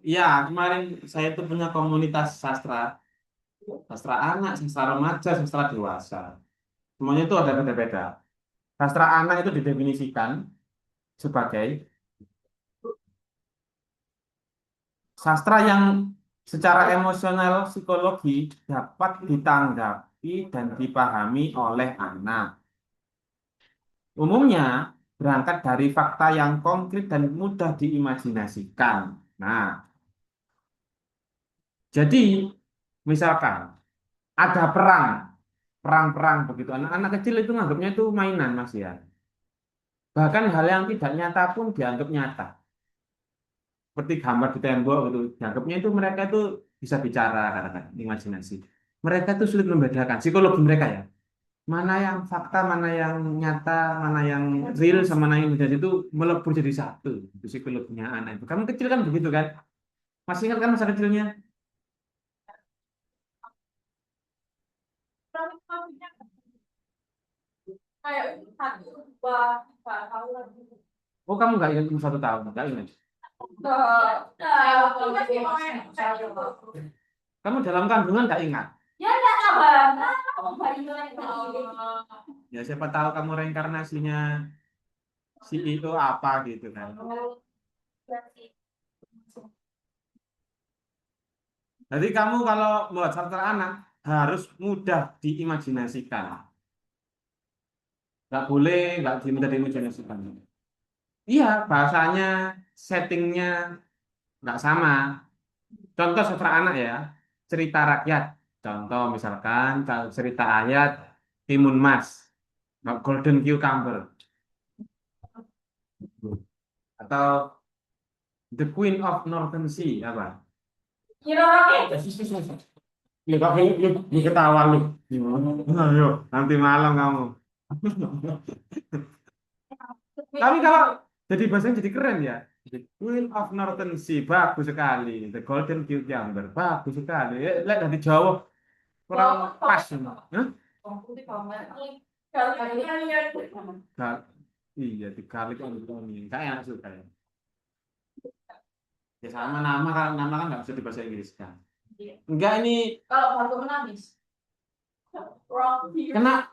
Iya, kemarin saya itu punya komunitas sastra, sastra anak, sastra remaja, sastra dewasa. Semuanya itu ada beda-beda. Sastra anak itu didefinisikan sebagai sastra yang secara emosional psikologi dapat ditanggapi dan dipahami oleh anak. Umumnya berangkat dari fakta yang konkret dan mudah diimajinasikan. Nah, jadi misalkan ada perang, perang-perang begitu. Anak-anak kecil itu nganggapnya itu mainan, Mas ya. Bahkan hal yang tidak nyata pun dianggap nyata. Seperti gambar di tembok gitu. Dianggapnya itu mereka itu bisa bicara, katakan, imajinasi. Mereka itu sulit membedakan psikologi mereka ya. Mana yang fakta, mana yang nyata, mana yang real, sama mana yang menjadi itu melebur jadi satu. Itu psikologinya anak itu. Kamu kecil kan begitu kan? Masih ingat kan masa kecilnya? Oh, kamu nggak ingat umur 1 tahun? Nggak ingat. Kamu dalam kandungan nggak ingat? Ya, siapa tahu kamu reinkarnasinya si itu apa gitu kan. Jadi kamu kalau buat sastra anak harus mudah diimajinasikan. Nggak mudah diimajinasikan. Iya, bahasanya, settingnya nggak sama. Contoh sastra anak ya, cerita rakyat. Contoh misalkan kalau cerita ayat Timun Mas, Golden Cucumber, atau The Queen of Northern Sea apa? Ya, kok lu ketawa lu. Ayo, nanti malam kamu. Tapi kalau jadi bahasanya jadi keren ya. The Queen of Northern Sea, bagus sekali. The Golden Cucumber, bagus sekali. Lihat dari jauh kurang pas. Hah? Gal- iya, dikalik ini. Kayak enak suka ya. Ya sama nama kan nggak bisa di bahasa Inggris kan. Enggak ini kena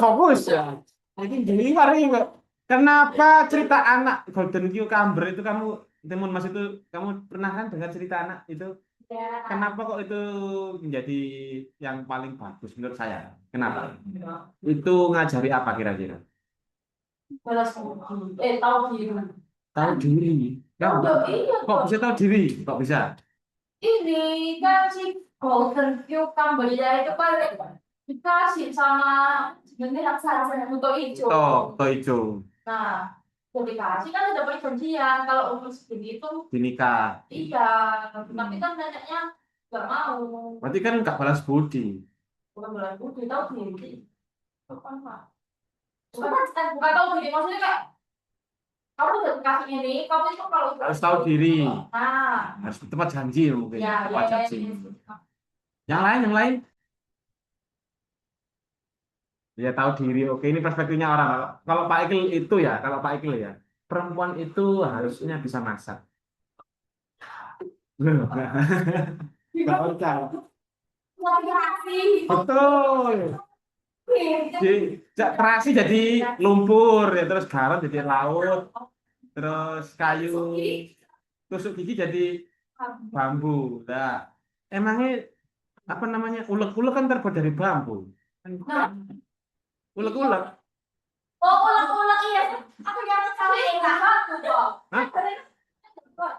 fokus ya. Ini giliran ini Mbak. Kenapa cerita anak Golden Cucumber itu kamu Timun Mas itu kamu pernah kan dengar cerita anak itu? Kenapa kok itu menjadi yang paling bagus menurut saya? Kenapa? Itu ngajari apa kira-kira? Tahu diri. Ya, kok bisa tahu diri? Kok bisa? Ini kan si golden cucumber ya itu kan dikasih sama sebenarnya raksasa untuk hijau. Toh hijau. Nah, udah dikasih kan udah perjanjian kalau umur segini itu Dinikah. iya, tapi kan neneknya nggak mau. Berarti kan nggak balas budi. Bukan bulan putih tahu diri. Bukan Pak. Bukan tahu diri maksudnya kayak kamu udah dikasih ini, kamu itu kalau Harus tahu diri. nah, Harus tepat janji mungkin. ya, Tepat ya, janji. ya. Yang lain. Ya tahu diri. Oke, ini perspektifnya orang. Kalau Pak Ikil itu ya, kalau Pak Ikil ya, perempuan itu harusnya bisa masak. Nggak usah. Betul. Terasi jadi lumpur ya, terus garam jadi laut, terus kayu, tusuk gigi jadi bambu. Nah, emangnya apa namanya ulek-ulek kan terbuat dari bambu. Ulek-ulek. Oh, ulang-ulang iya. Aku jangan tahu enggak aku kok. Hah?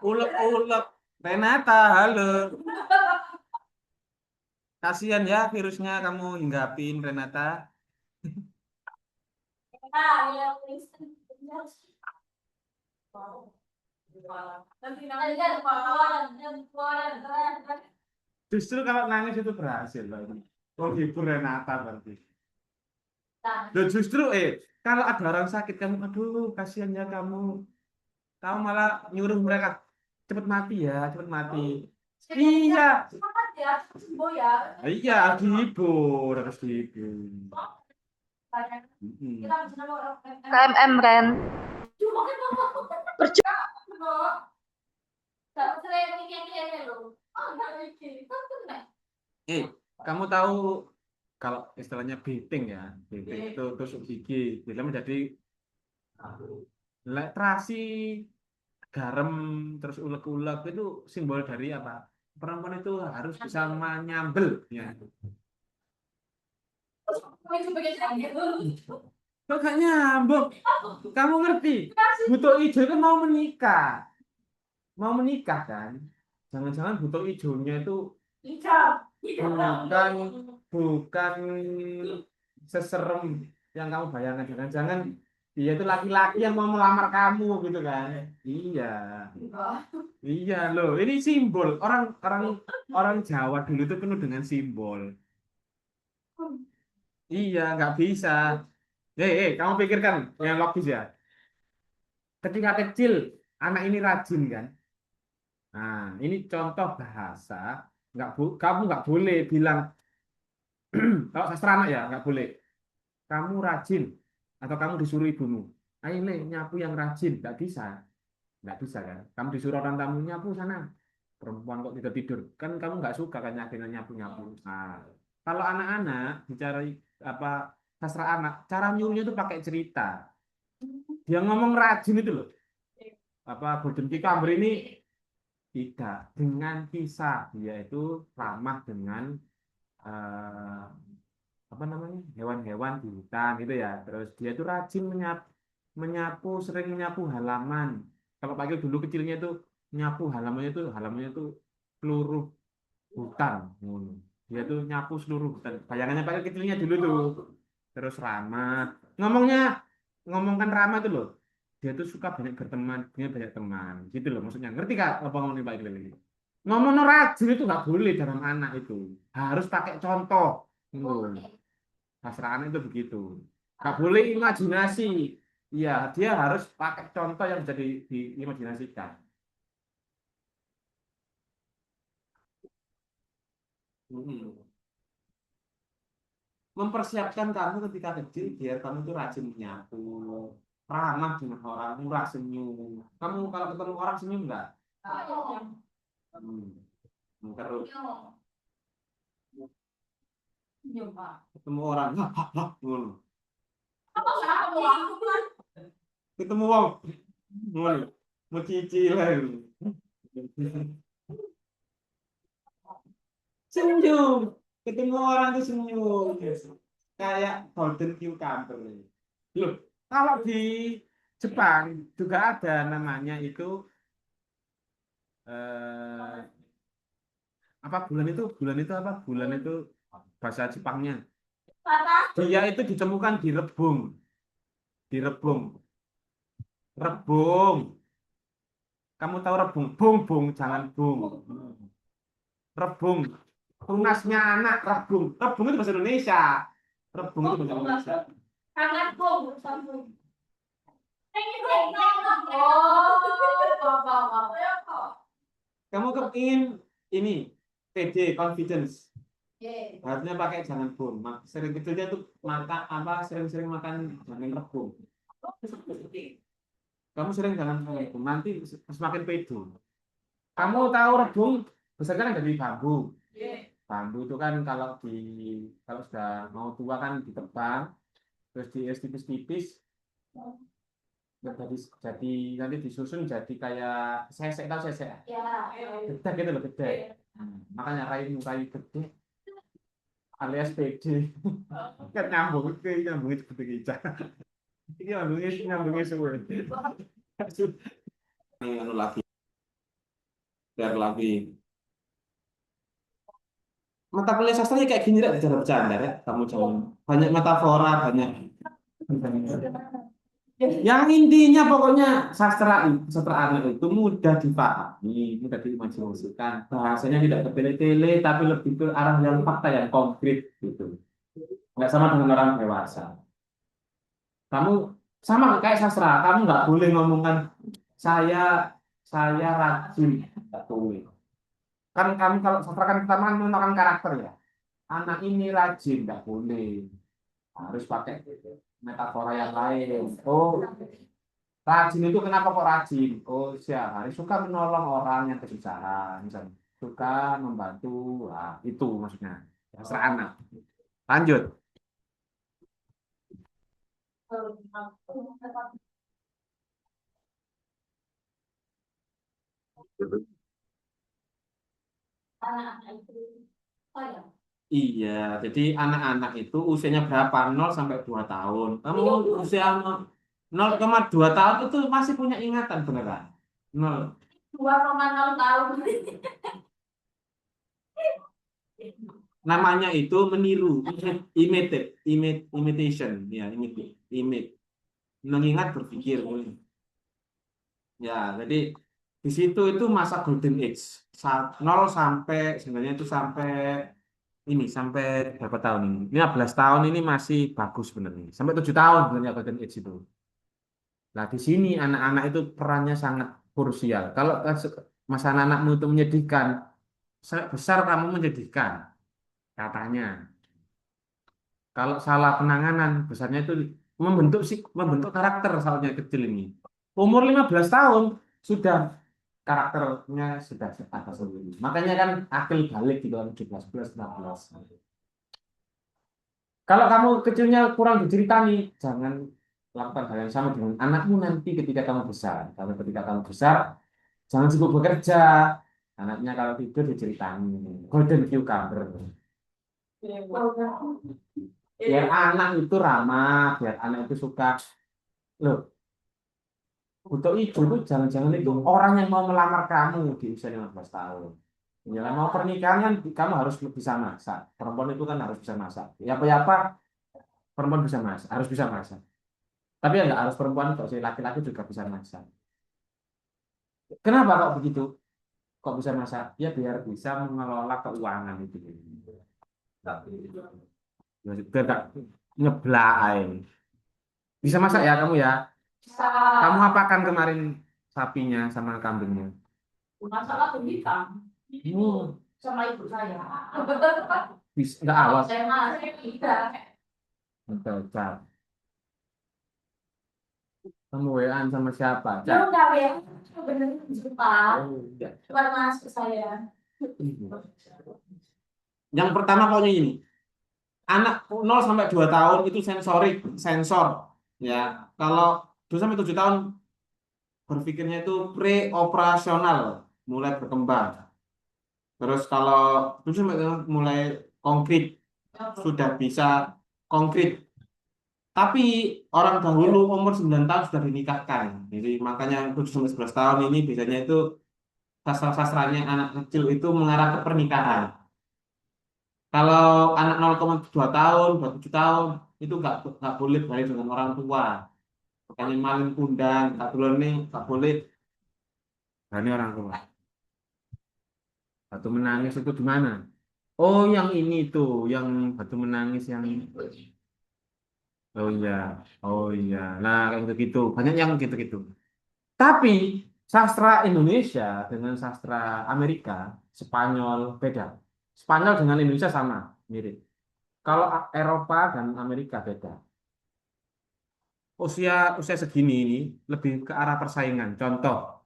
Ulek-ulek. Renata, halo. Kasihan ya virusnya kamu hinggapin Renata. Ah, ya, Kristen. Nanti kan keluaran. Justru kalau nangis itu berhasil loh ini. Oh, hibur Renata berarti. Loh, justru kalau ada orang sakit kamu, aduh kasihan ya kamu malah nyuruh mereka cepet mati ya, cepet mati. Iya, Semangat ya, sembuh ya. iya harus dihibur, harus dihibur. Mm-mm. Kita bisa orang KMM Ren. cuma kan Gak sering mikir-mikir loh. Oh, enggak mikir. Kan kena. Kamu tahu kalau istilahnya beating ya, beating itu tusuk gigi, bila menjadi lek terasi, garam, terus ulek-ulek itu simbol dari apa? Perempuan itu harus bisa menyambel, ya. Kami coba gitu. Kok gak nyambung? Kamu ngerti? Butuh hijau kan mau menikah kan? Jangan-jangan butuh hijaunya itu Hijau. bukan bukan seserem yang kamu bayangkan. Jangan-jangan dia itu laki-laki yang mau melamar kamu gitu kan? Iya, iya loh. Ini simbol orang orang orang Jawa dulu itu penuh dengan simbol. Iya, nggak bisa. Kamu pikirkan yang logis ya. Ketika kecil, anak ini rajin kan. Nah, ini contoh bahasa. Kamu nggak boleh bilang kalau sastra anak ya nggak boleh. Kamu rajin atau kamu disuruh ibumu. Ayo Le, nyapu yang rajin, nggak bisa kan. Kamu disuruh orang tamu nyapu sana. Perempuan kok tidur tidur, kan kamu nggak suka kan nyapu nyapu. Nah, kalau anak-anak bicara apa sastra anak, cara nyuruhnya itu pakai cerita. Dia ngomong rajin itu loh. Apa Golden Key Camber ini tidak dengan kisah, dia itu ramah dengan eh, apa namanya hewan-hewan di hutan gitu ya. Terus dia itu rajin menyapu, sering menyapu halaman. Kalau Pak Gil dulu kecilnya itu nyapu halamannya itu seluruh hutan. Dia tuh nyapu seluruh hutan. Bayangannya Pak Gil kecilnya dulu tuh. Terus ramah. Ngomongnya ngomongkan ramah tuh loh. Dia tuh suka banyak berteman, punya banyak teman. Gitu loh maksudnya. Ngerti Kak apa ngomongin Pak Gil ini? Ngomong rajin itu nggak boleh dalam anak itu. Harus pakai contoh. Hasraan itu begitu. Nggak boleh imajinasi. Iya, dia harus pakai contoh yang bisa diimajinasikan. Hmm. Mempersiapkan kamu ketika kecil biar kamu tuh rajin menyapu, ramah dengan orang, murah senyum. Kamu kalau ketemu orang senyum nggak? Hmm. Terus ketemu orang, ngono. Ketemu orang, ngono. Mau cicilan. Senyum. Ketemu orang tuh senyum. Kayak golden cucumber. Loh, kalau di Jepang juga ada namanya itu eh, apa bulan itu bahasa Jepangnya. Dia itu ditemukan di rebung. Kamu tahu rebung? Bung, jangan bung. Rebung. Tunasnya anak rebung. Rebung itu bahasa Indonesia. Rebung itu bahasa Indonesia. Sangat bom, sambung. Oh, Kamu kepingin ini PD confidence. yeah. Harusnya pakai jangan bom. Sering kecilnya tuh makan apa sering-sering makan jangan rebung. Kamu sering jangan rebung. Nanti semakin pede. Kamu tahu rebung besarnya kan dari bambu. Bambu itu kan kalau sudah mau tua kan ditebang, terus diiris tipis-tipis, jadi nanti disusun jadi kayak sesek, tahu sesek? Ya. Gede gitu loh, gede. Makanya rayu gede alias PD. Kan nyambung itu gede gica. Ini nyambungnya semua. Ini anu lagi, biar lagi. Mata kuliah sastra ya kayak gini lah, cara bercanda ya. Kamu jangan banyak metafora, banyak. Yang intinya pokoknya sastra anak itu mudah dipahami, mudah diimajinasikan. Bahasanya tidak bertele-tele, tapi lebih ke arah yang fakta yang konkret gitu. Nggak sama dengan orang dewasa. Kamu sama kayak sastra, kamu nggak boleh ngomongkan saya saya rajin, nggak boleh. Kan kami kalau sastra kan kita kan menggunakan karakter ya. Anak ini rajin, nggak boleh. Harus pakai metafora yang lain. Oh, rajin itu kenapa kok rajin? Oh, siap hari suka menolong orang yang kesusahan, misalnya suka membantu, itu maksudnya. Terserah anak. Lanjut. Anak-anak itu saya. Iya, jadi anak-anak itu usianya berapa? 0 sampai 2 tahun. Kamu usia 0,2 tahun itu masih punya ingatan beneran. 0. 2,6 tahun. Namanya itu meniru, imitate, imitation, ya, imitate, mengingat berpikir. Ya, jadi di situ itu masa golden age. 0 sebenarnya itu sampai berapa tahun ini? 15 tahun ini masih bagus sebenarnya. Sampai 7 tahun sebenarnya golden age itu. Nah, di sini anak-anak itu perannya sangat krusial. Kalau masa anak-anakmu itu menyedihkan, besar kamu menyedihkan, katanya. Kalau salah penanganan, besarnya itu membentuk karakter soalnya kecil ini. Umur 15 tahun sudah karakternya sudah ada sendiri. Makanya kan akil balik gitu kan 17, 16. Kalau kamu kecilnya kurang diceritani, jangan lakukan hal yang sama dengan anakmu nanti ketika kamu besar. Kalau ketika kamu besar, jangan sibuk bekerja. Anaknya kalau tidur diceritani. Golden cucumber. Biar anak itu ramah, biar anak itu suka. Loh, butuh itu jangan-jangan itu orang yang mau melamar kamu di usia 15 tahun. Ya, mau pernikahan kan kamu harus bisa masak. Perempuan itu kan harus bisa masak. Ya apa-apa perempuan bisa masak, harus bisa masak. Tapi ya nggak harus perempuan kok sih, laki-laki juga bisa masak. Kenapa kok begitu? Kok bisa masak? Ya biar bisa mengelola keuangan itu. Biar nggak ngeblay. Bisa masak ya kamu ya? Bisa. Kamu apakan kemarin sapinya sama kambingnya? Masalah pendidikan. Hmm, Sama ibu saya. bisa nggak awas. Saya tidak. Betul, Cap. Kamu WA sama siapa? Ya Cap. udah ya. Bener sebentar. Oh, iya. Bukan mas ke saya. Yang pertama pokoknya ini, anak 0 sampai 2 tahun itu sensorik, sensor. Ya, kalau 2 sampai 7 tahun berpikirnya itu pre-operasional, mulai berkembang. Terus kalau 7 sampai 9 mulai konkret, sudah bisa konkret. Tapi orang dahulu umur 9 tahun sudah dinikahkan. Jadi makanya 7 sampai 11 tahun ini biasanya itu sastra-sastranya anak kecil itu mengarah ke pernikahan. Kalau anak 0,2 tahun, 27 tahun itu nggak boleh berani dengan orang tua. Makanya maling kundang, nggak boleh nih, nggak boleh berani orang tua. Batu menangis itu di mana? Oh, yang ini tuh, yang batu menangis yang oh iya, oh iya. Nah, kayak gitu-gitu. Banyak yang gitu-gitu. Tapi sastra Indonesia dengan sastra Amerika, Spanyol beda. Spanyol dengan Indonesia sama, mirip. Kalau Eropa dan Amerika beda. Usia usia segini ini lebih ke arah persaingan. Contoh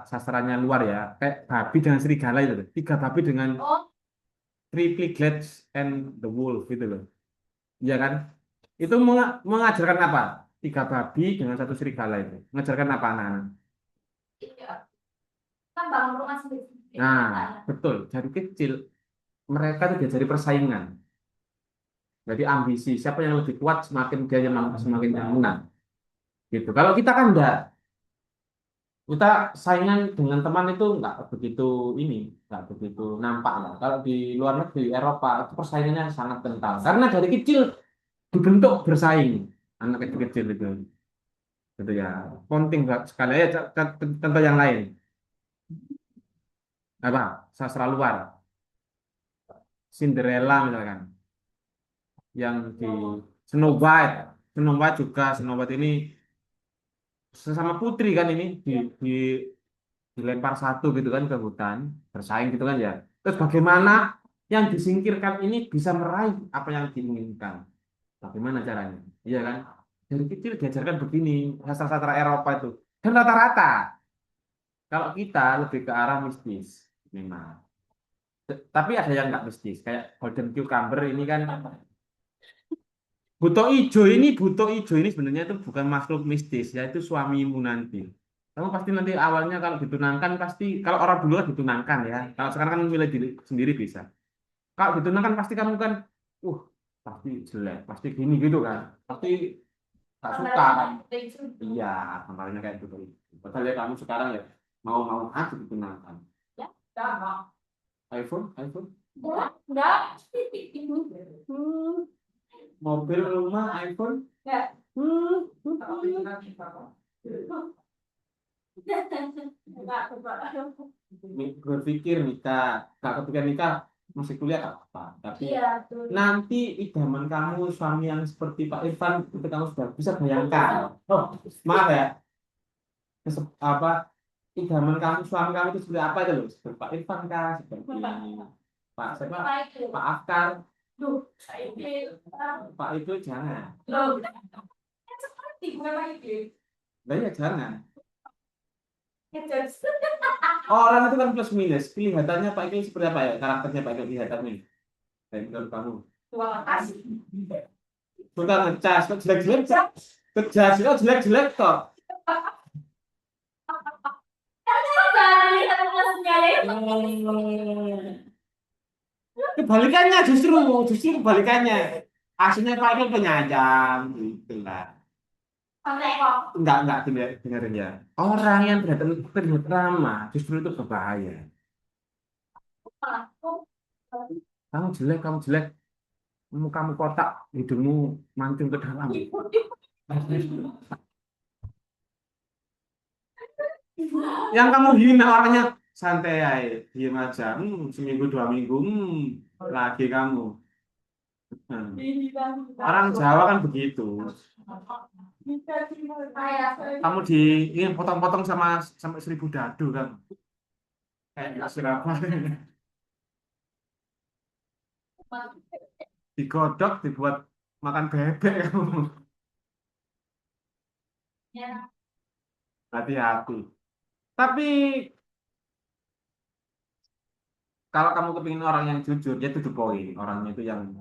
sastranya luar ya, kayak babi dengan serigala itu, loh. Tiga babi dengan Oh, three piglets and the wolf gitu loh. Iya kan? Itu mengajarkan apa? Tiga babi dengan satu serigala itu. Mengajarkan apa anak-anak? iya. Kan bangun rumah sendiri. Nah, betul. Dari kecil mereka tuh diajari persaingan. Jadi ambisi. Siapa yang lebih kuat semakin dia yang semakin yang menang. Gitu. Kalau kita kan enggak. Kita saingan dengan teman itu nggak begitu nampak lah. Kalau di luar negeri Eropa itu persaingannya sangat kental. Karena dari kecil dibentuk bersaing anak kecil-kecil itu. Gitu ya. Penting sekali ya contoh yang lain. Apa? Sastra luar. Cinderella misalkan. Yang di Snow White. Snow White juga. Snow White ini sesama putri kan ini di dilempar satu gitu kan ke hutan. Bersaing gitu kan ya. Terus bagaimana yang disingkirkan ini bisa meraih apa yang diinginkan. Bagaimana caranya? Iya kan? Dari kecil diajarkan begini, sastra-sastra Eropa itu. Dan rata-rata, kalau kita lebih ke arah mistis, memang. Tapi ada yang nggak mistis, kayak Golden Cucumber ini kan. Buto ijo ini sebenarnya itu bukan makhluk mistis, yaitu suamimu nanti. Kamu pasti nanti awalnya kalau ditunangkan pasti, kalau orang dulu kan ditunangkan ya. Kalau sekarang kan milih diri sendiri bisa. Kalau ditunangkan pasti kamu kan, uh, pasti jelek, pasti gini gitu kan. Pasti tak suka kan. Iya, kemarinnya kayak gitu. Padahal ya kamu sekarang ya mau-mau aja ditunangkan. Ya, enggak. iPhone. Enggak. Hmm, mobil, rumah, iPhone. Enggak. Hmm. Enggak, coba. Berpikir nikah, nggak kepikiran nikah masih kuliah nggak apa, tapi Iya, tuh. nanti idaman kamu suami yang seperti Pak Irfan itu kamu sudah bisa bayangkan. Oh, maaf ya, apa idaman kamu suami kamu itu seperti apa itu loh, seperti Pak Irfan kah, seperti Pak siapa, Pak Afkar. Duh, ini. Pak itu jangan, Loh, seperti bukan itu. nah, ya jangan. Ngejudge. Orang itu kan plus minus, kelihatannya Pak itu seperti apa ya, karakternya Pak itu kelihatannya dari menurut kamu. Dua kasih. Bukan ngecas, kok jelek-jelek, kejas, kok jelek-jelek kok. Kebalikannya justru kebalikannya. Aslinya Pak itu penyayang, gitulah. Enggak dengerin ya. Orang yang terlihat ramah justru itu berbahaya. Kamu jelek, kamu kotak, hidungmu mancung ke dalam. Yang kamu hina orangnya santai aja, diem aja. Seminggu 2 minggu, lagi kamu. Hmm. Orang Jawa kan begitu. Kamu ini potong-potong sampai 1000 dadu kan. Kayak Surabaya. Digodok, dibuat makan bebek kamu. Hati-hati. Tapi kalau kamu kepingin orang yang jujur, ya to the point. Orangnya itu yang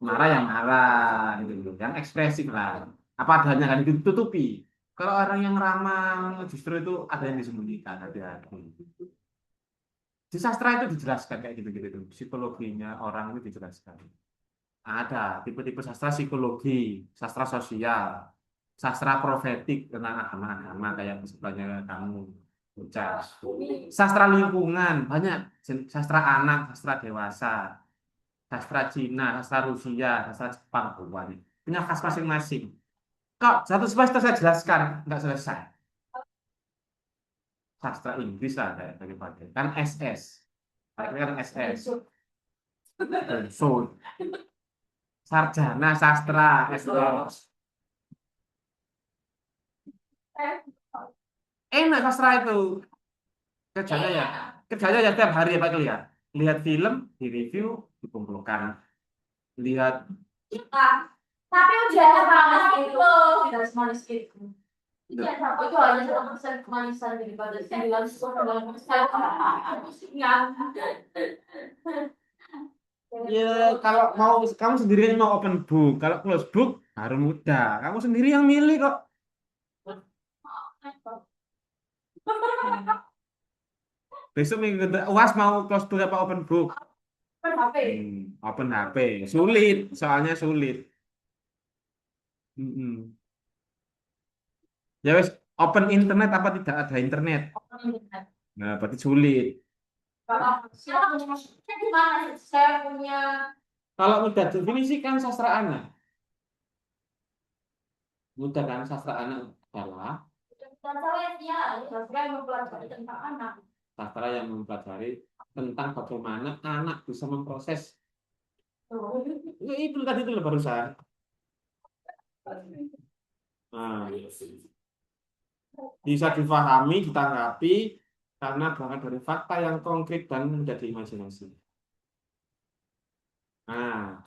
marah, gitu. Yang ekspresif lah. Apa adanya kan ditutupi. Kalau orang yang ramah, justru itu ada yang disembunyikan. Hati-hati. Di sastra itu dijelaskan kayak gitu-gitu tuh. Psikologinya orang itu dijelaskan. Ada tipe-tipe sastra psikologi, sastra sosial, sastra profetik tentang agama-agama kayak sebelahnya kamu ucap. Sastra lingkungan banyak, sastra anak, sastra dewasa, sastra Cina, sastra Rusia, sastra Jepang, banyak. Punya khas masing-masing. Kok satu semester saya jelaskan nggak selesai. Sastra Inggris lah kayak daripada kan SS, kan SS, so sarjana sastra SS. Enak sastra itu kerjanya ya, tiap hari ya Pak lihat, film, di review, dikumpulkan, lihat. Tapi ujiannya panas gitu, tidak semanis gitu. Iya, itu hanya 1% kemanisan daripada 99%. Ya kalau mau kamu sendirian mau open book, kalau close book baru mudah. Kamu sendiri yang milih kok. Besok minggu UAS mau close book apa open book? Open HP. Sulit, soalnya sulit. Mm-mm. Ya wes, open internet apa tidak ada internet? Nah, berarti sulit. Saya punya. Kalau udah definisi kan sastra anak. Mudah kan sastra anak adalah Saya mempelajari tentang anak. sastra yang mempelajari tentang bagaimana anak bisa memproses. Ya, itu tadi itu loh barusan. Nah, bisa difahami, ditanggapi karena berangkat dari fakta yang konkret dan menjadi imajinasi. Nah,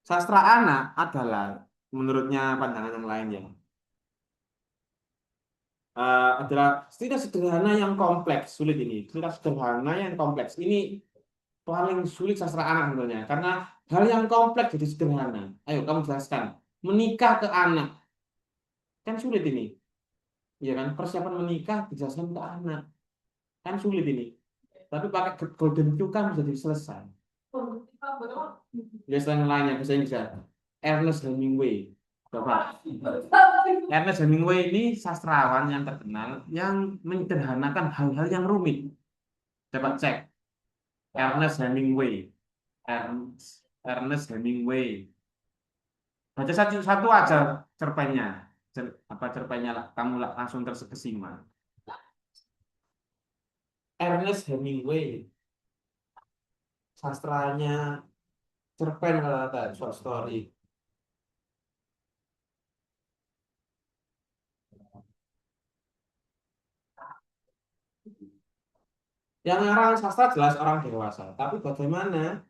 Sastra anak adalah menurutnya pandangan yang lain ya, adalah tidak sederhana yang kompleks, sulit ini. Tidak sederhana yang kompleks. Ini paling sulit sastra anak sebenarnya karena hal yang kompleks jadi sederhana. Ayo kamu jelaskan. Menikah ke anak kan sulit ini. Ya kan persiapan menikah dijelaskan ke anak kan sulit ini. Tapi pakai golden Q kan bisa selesai. Ya selain lainnya bahasa Inggris ya. Ernest Hemingway. Coba. Ernest Hemingway ini sastrawan yang terkenal yang menyederhanakan hal-hal yang rumit. Coba cek Ernest Hemingway. Ernest Hemingway. Baca satu satu aja cerpennya. Apa cerpennya lah. Kamu lah langsung terkesima. Ernest Hemingway. Sastranya cerpen kalau kata short story. Yang ngarang sastra jelas orang dewasa. Tapi bagaimana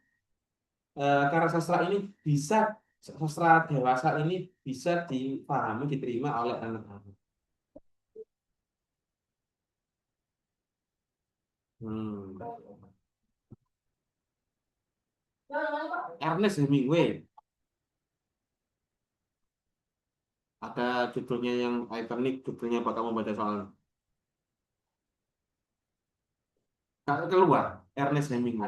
karena sastra ini bisa sastra dewasa ini bisa dipahami, diterima oleh anak-anak. Hmm. Ernest Hemingway ada judulnya yang ikonik, judulnya apa kamu baca soal keluar Ernest Hemingway.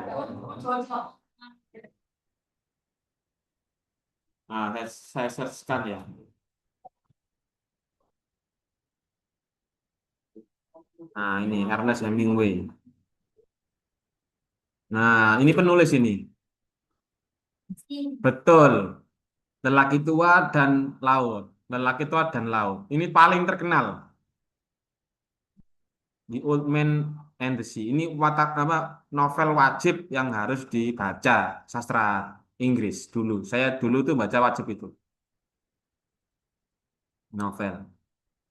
Nah, saya searchkan ya. Nah, ini Ernest Hemingway. Nah, ini penulis ini. Betul. Lelaki tua dan laut. Lelaki tua dan laut. Ini paling terkenal. The Old Man and the Sea. Ini watak apa novel wajib yang harus dibaca sastra Inggris dulu. Saya dulu tuh baca wajib itu novel.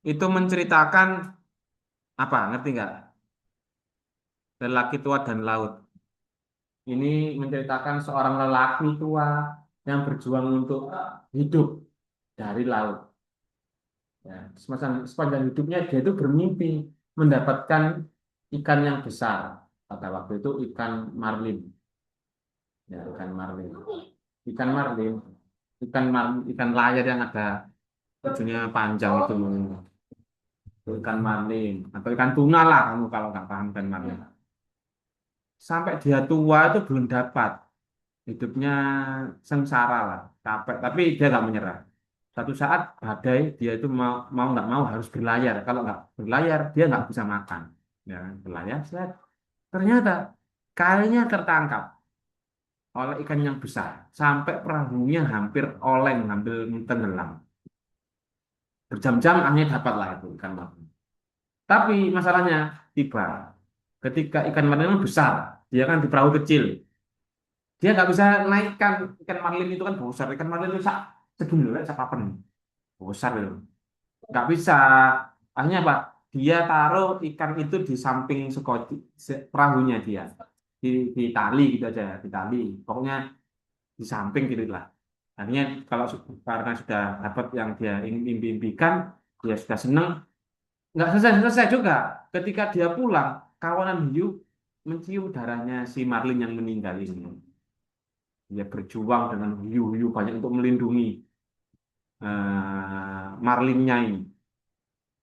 Itu menceritakan apa? Ngerti nggak? Lelaki tua dan laut. Ini menceritakan seorang lelaki tua yang berjuang untuk hidup dari laut. Ya, sepanjang hidupnya dia itu bermimpi mendapatkan ikan yang besar. Pada waktu itu ikan marlin. Ya, ikan marlin. Ikan marlin, ikan layar yang ada ujungnya panjang itu ikan marlin atau ikan tuna lah kamu kalau nggak paham ikan marlin. Sampai dia tua itu belum dapat, hidupnya sengsara lah, capek. Tapi dia nggak menyerah. Satu saat badai dia itu mau mau nggak mau harus berlayar. Kalau nggak berlayar dia nggak bisa makan. Ya, kan? Berlayar, set. Ternyata kayaknya tertangkap oleh ikan yang besar sampai perahunya hampir oleng, hampir tenggelam. Berjam-jam akhirnya dapatlah itu ikan marlin. Tapi masalahnya tiba ketika ikan marlin itu besar, dia kan di perahu kecil, dia nggak bisa naikkan ikan marlin itu kan besar, ikan marlin itu segini loh, sak papan, besar itu, nggak bisa. Akhirnya apa? Dia taruh ikan itu di samping perahunya dia, di, di tali gitu aja, di tali, pokoknya di samping gitu lah. Akhirnya kalau karena sudah dapat yang dia ingin impikan, dia sudah senang. Nggak selesai-selesai juga. Ketika dia pulang, kawanan hiu mencium darahnya si Marlin yang meninggal ini. Dia berjuang dengan hiu-hiu banyak untuk melindungi Marlinnya ini.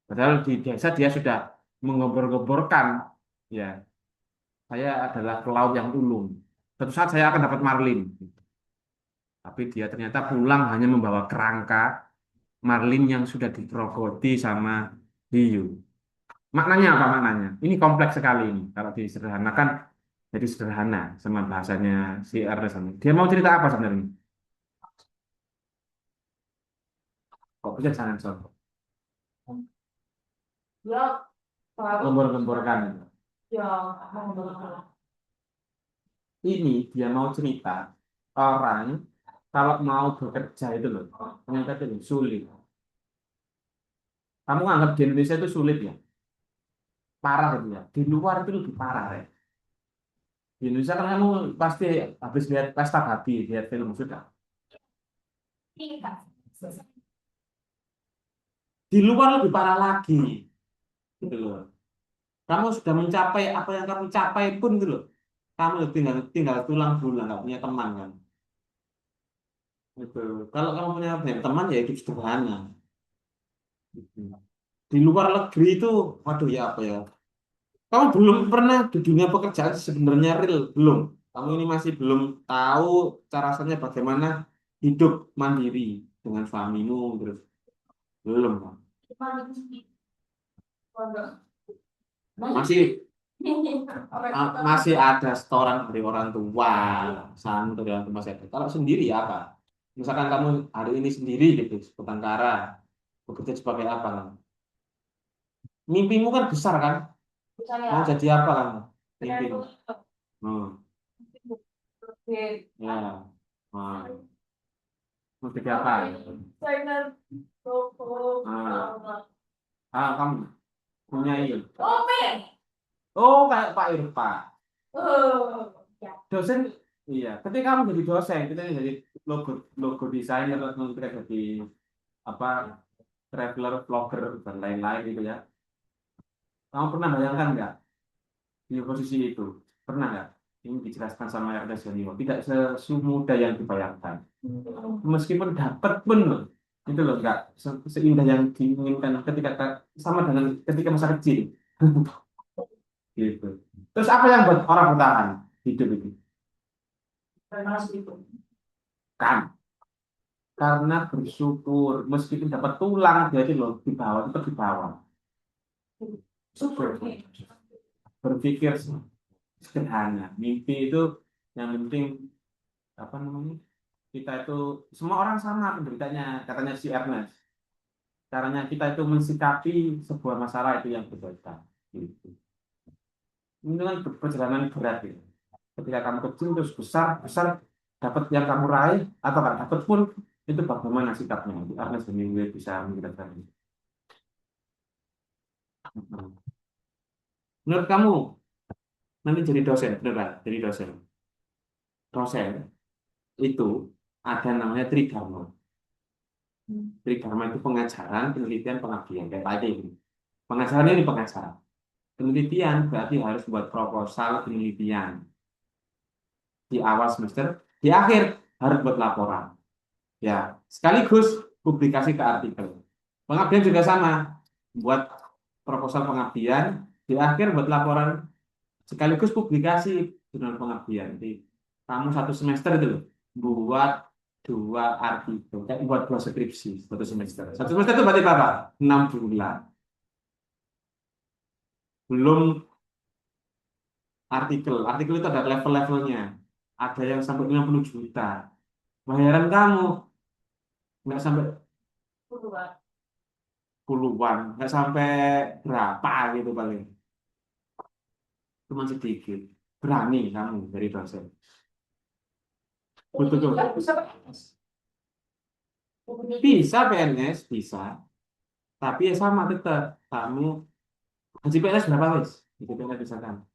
Padahal di desa dia sudah menggobor-goborkan, ya, saya adalah pelaut yang ulung. Suatu saat saya akan dapat Marlin. Tapi dia ternyata pulang hanya membawa kerangka Marlin yang sudah digerogoti sama hiu. Maknanya apa maknanya? Ini kompleks sekali ini. Kalau disederhanakan jadi sederhana sama bahasanya si Ernest ini. Dia mau cerita apa sebenarnya? Kok bisa jangan sombong? Ya, baru Lembur-lemburkan. ya mau. Ini dia mau cerita orang kalau mau bekerja itu loh, ternyata itu sulit. Kamu anggap di Indonesia itu sulit ya? Parah itu ya. Di luar itu lebih parah ya. Di Indonesia kan kamu pasti habis lihat Pesta Babi, lihat film sudah. Iya. Di luar lebih parah lagi, gitu loh. Kamu sudah mencapai apa yang kamu capai pun gitu loh. Kamu tinggal tinggal tulang belulang, nggak punya teman kan. Gitu. Kalau kamu punya banyak teman ya hidup sederhana. Gitu. Di luar negeri itu, waduh ya apa ya? Kamu belum pernah di dunia pekerjaan sebenarnya real, belum. Kamu ini masih belum tahu cara rasanya bagaimana hidup mandiri dengan suamimu, terus belum. Kan? Masih masih ada setoran dari orang tua, pesan dari orang tua masih ada. Kalau sendiri ya apa? Misalkan kamu hari ini sendiri gitu, sementara bekerja sebagai apa kan? Mimpimu kan besar kan? Mau Saya jadi apa kamu? Mimpimu. benar Hmm. benar Ya. Hmm. Mau jadi apa? desainer toko Ah, kamu punya ini. Open. Oh, kayak Pak Irfan. Oh, ya. Dosen, iya. Ketika kamu jadi dosen, kita jadi logo logo desain atau kita jadi apa traveler, vlogger dan lain-lain gitu ya. Kamu pernah bayangkan nggak di posisi itu? Pernah nggak? Ini dijelaskan sama Ernest Hemingway. Tidak semudah yang dibayangkan. Meskipun dapat pun loh, itu loh nggak seindah yang diinginkan ketika sama dengan ketika masa kecil. Gitu. Terus apa yang buat orang bertahan hidup itu? Terima kasih itu. Kan karena bersyukur meskipun dapat tulang jadi loh di bawah tetap di bawah. Syukur. Berpikir sederhana. Mimpi itu yang penting apa namanya? Kita itu semua orang sama penderitanya katanya si Ernest. Caranya kita itu mensikapi sebuah masalah itu yang berbeda. Gitu. Ini kan perjalanan berat gitu. Ketika kamu kecil terus besar besar dapat yang kamu raih atau nggak dapat pun itu bagaimana sikapnya. Ernest Hemingway bisa menjelaskan. Menurut kamu nanti jadi dosen beneran jadi dosen. Dosen itu ada namanya Tridharma. Tridharma itu pengajaran, penelitian, pengabdian kayak tadi. Pengajaran ini pengajaran. Penelitian berarti harus buat proposal penelitian di awal semester, di akhir harus buat laporan. Ya, sekaligus publikasi ke artikel. Pengabdian juga sama, buat proposal pengabdian, di akhir buat laporan sekaligus publikasi jurnal pengabdian. Jadi kamu satu semester itu loh, buat dua artikel, buat dua skripsi satu semester. Satu semester itu berarti berapa? 6 bulan. Belum artikel. Artikel itu ada level-levelnya. Ada yang sampai 50 juta. Bayaran kamu nggak sampai puluhan, nggak sampai berapa gitu paling. Cuma sedikit. Berani kamu dari dosen. Betul tuh. Bisa PNS, bisa. Tapi ya sama tetap. Kamu gaji PNS berapa wes? Gaji PNS misalkan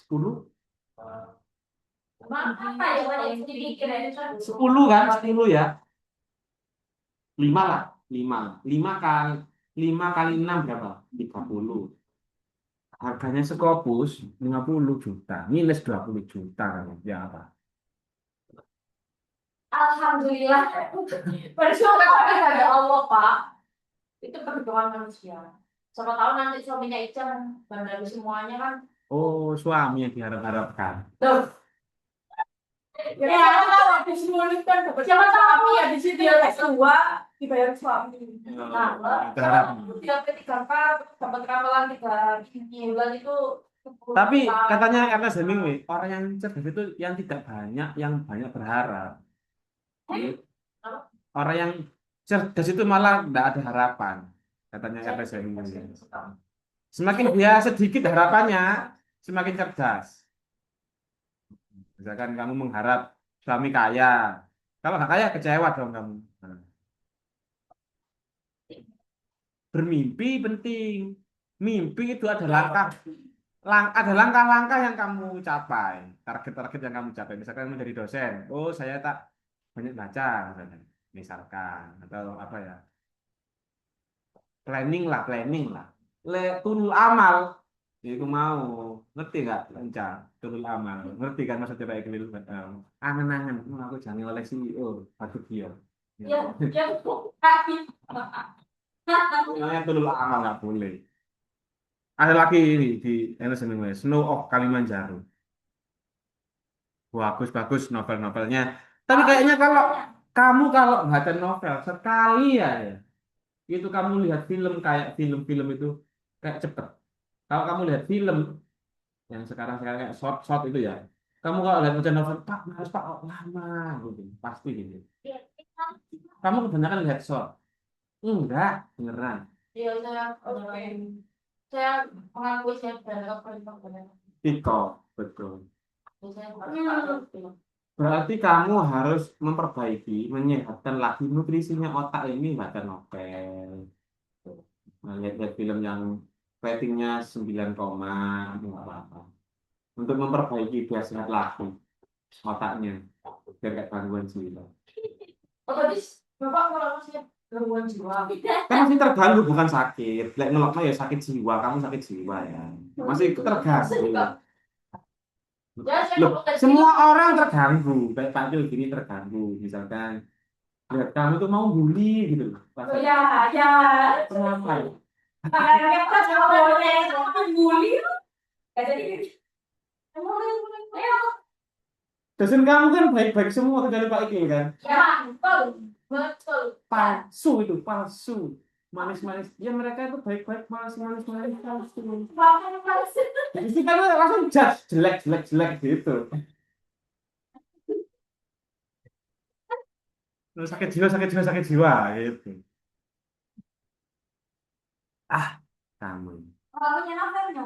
10, Apa ya Pak, yang dipikir itu? 10 kan? 10 ya. 5 lah. 5. 5 kali 6 berapa? 30. Harganya Skopus 50 juta. Minus 20 juta. Ya apa? Alhamdulillah. Bersyukur kepada Allah, Pak. Itu perjuangan manusia. Siapa tahu nanti suaminya Icam bandari semuanya kan. Oh, suami yang diharap-harapkan. Tuh. Ya, siapa tahu habis lulus kan dapat siapa tahu ya di sini dia S2 dibayar suami. Nah, Berharap. dia P3K dapat ramalan 3 bulan itu. Tapi katanya Ernest Hemingway, orang yang cerdas itu yang tidak banyak, yang banyak berharap. Orang yang cerdas itu malah tidak ada harapan, katanya Ernest Hemingway. Semakin dia sedikit harapannya, semakin cerdas. Misalkan kamu mengharap suami kaya, kalau nggak kaya kecewa dong kamu. Nah, bermimpi penting. Mimpi itu ada ada langkah-langkah yang kamu capai, target-target yang kamu capai. Misalkan menjadi dosen, oh saya tak banyak baca, misalnya. misalkan, atau apa ya, planning lah. Tulul amal, itu mau, ngerti nggak, Enca? Tulul amal, ngerti kan maksudnya kayak gini? Angen-angen, aku jangan oleh CEO, patut dia. Ya, ya, kaki. Namanya tulul amal nggak boleh. Ada lagi ini di Snow of Kalimanjaro. Bagus-bagus novel-novelnya. Tapi kayaknya kalau baca novel sekali ya, itu kamu lihat film kayak film-film itu kayak cepet. Kalau kamu lihat film yang sekarang kayak short-short itu ya, kamu kalau lihat baca novel, Pak, harus Pak kok lama gitu, pasti gitu. Kamu kebanyakan lihat short. Enggak, beneran. Iya, saya mengakui saya berada pada benar. TikTok, betul. Saya Berarti kamu harus memperbaiki, menyehatkan lagi nutrisinya otak ini baca novel. Nah, lihat film yang ratingnya 9 koma, nggak apa-apa. Untuk memperbaiki biar sehat lagi otaknya, biar kayak gangguan jiwa. otomatis bapak kalau masih gangguan jiwa. Kan masih terganggu bukan sakit. Lek ngelokno ya sakit jiwa, kamu sakit jiwa ya. Masih terganggu. Ya, saya Loh, kalau tadi semua orang terganggu. Kayak Pak Jul gini terganggu. Misalkan lihat kamu tuh mau bully gitu loh. oh, ya, ya. Kenapa? Makanya kan kalau boleh sama bully, ya jadi ayo, Dosen kamu kan baik-baik semua kecuali Pak Ikil kan. ya, betul, betul. Palsu itu, palsu. Manis-manis. Ya mereka itu baik-baik, manis-manis, palsu. Makanya harus Jadi sih kan langsung judge jelek, jelek, jelek gitu. Terus sakit jiwa, sakit jiwa, sakit jiwa gitu. Ah, kamu. kalau punya novelnya.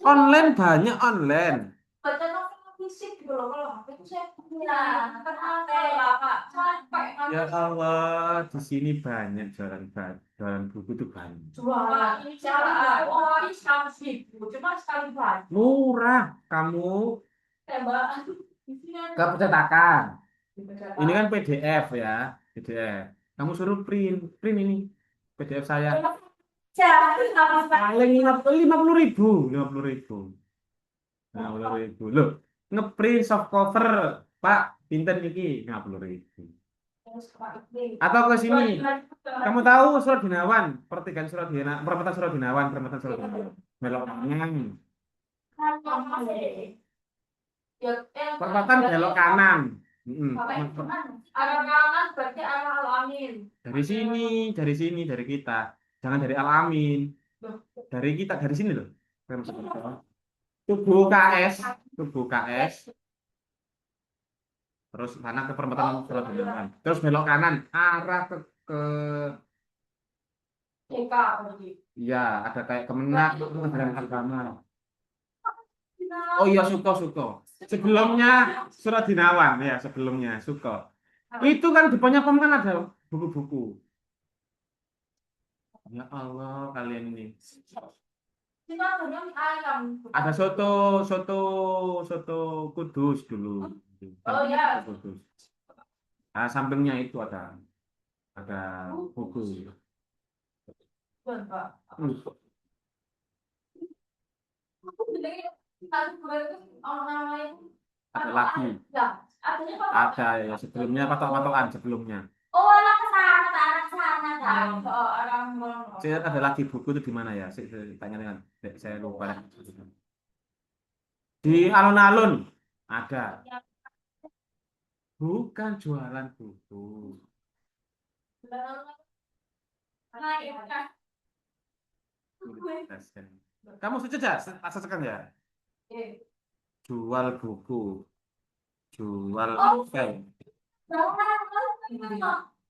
Online banyak online. Baca novel fisik gitu loh, kalau HP itu saya punya kan aneh lah kak, capek Ya kan Allah, di sini banyak jualan buku tuh banyak. jualan ini cara oh ini 100.000 cuma sekali baca Murah, kamu tembak di sini ke ada percetakan. Ini dibaca. kan PDF ya, PDF. Kamu suruh print ini PDF saya. Jadi sama Paling 50.000, 50.000, 50.000. Loh, ngeprint soft cover, Pak, pinten iki 50.000. Atau ke sini, kamu tahu Surat Gunawan, pertigaan Surat Gunawan, perempatan Surat Gunawan, perempatan Surat Gunawan. Belok kanan, perempatan belok kanan. Mm-mm. arah kanan berarti arah alamin. Dari sini, dari kita. Jangan dari Al-Amin. Dari kita, dari sini loh. Tubuh KS, tubuh KS. Terus sana ke perempatan Surat Gunawan. Terus belok kanan, arah ke TK berarti. ya ada kayak Kemenang, Kementerian Agama. Oh iya, Suko. Sebelumnya Surat Gunawan ya, sebelumnya Suko. Itu kan depannya pom kan ada buku-buku. Ya Allah, kalian ini. Cuma punya ayam. Ada soto, soto Kudus dulu. Oh ya. Kudus. Nah, sampingnya itu ada buku. Pak. Hmm, Aku bilangnya satu bulan itu orang lain Ada lagi. ya artinya apa Ada ya sebelumnya patok-patokan sebelumnya. oh anak sana kan oh orang Saya ada lagi buku itu di mana ya? Saya tanya dengan saya lupa. Di alun-alun ada. Bukan jualan buku. Kamu setuju ya? Sekarang ya? Jual buku, jual oh novel.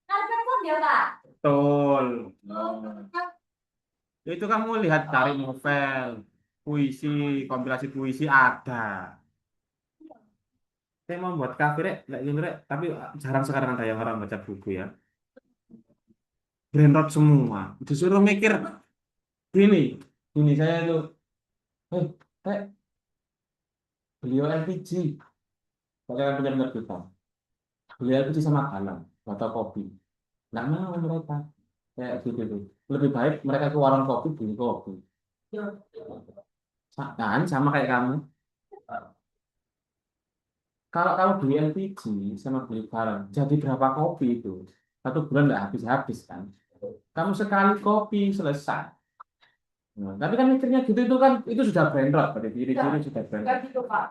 harga pun dia kak Betul. oh Itu kamu lihat cari novel, puisi, kompilasi puisi ada. Saya mau buat kafe rek, nggak ini rek, tapi jarang sekarang ada yang orang baca buku ya. Brainrot semua. Disuruh mikir gini, saya itu, eh, rek, beliau LPG, kalian benar-benar kita. Beliau LPG sama garam. atau kopi. Nggak mau mereka kayak gitu tuh. Lebih baik mereka ke warung kopi beli kopi. Kan sama kayak kamu. Kalau kamu beli LPG sama beli barang, jadi berapa kopi itu? Satu bulan nggak habis-habis kan? Kamu sekali kopi selesai. Nah, tapi kan mikirnya gitu itu kan itu sudah brain rot, pada diri-diri sudah brain Enggak rot. gitu Kak.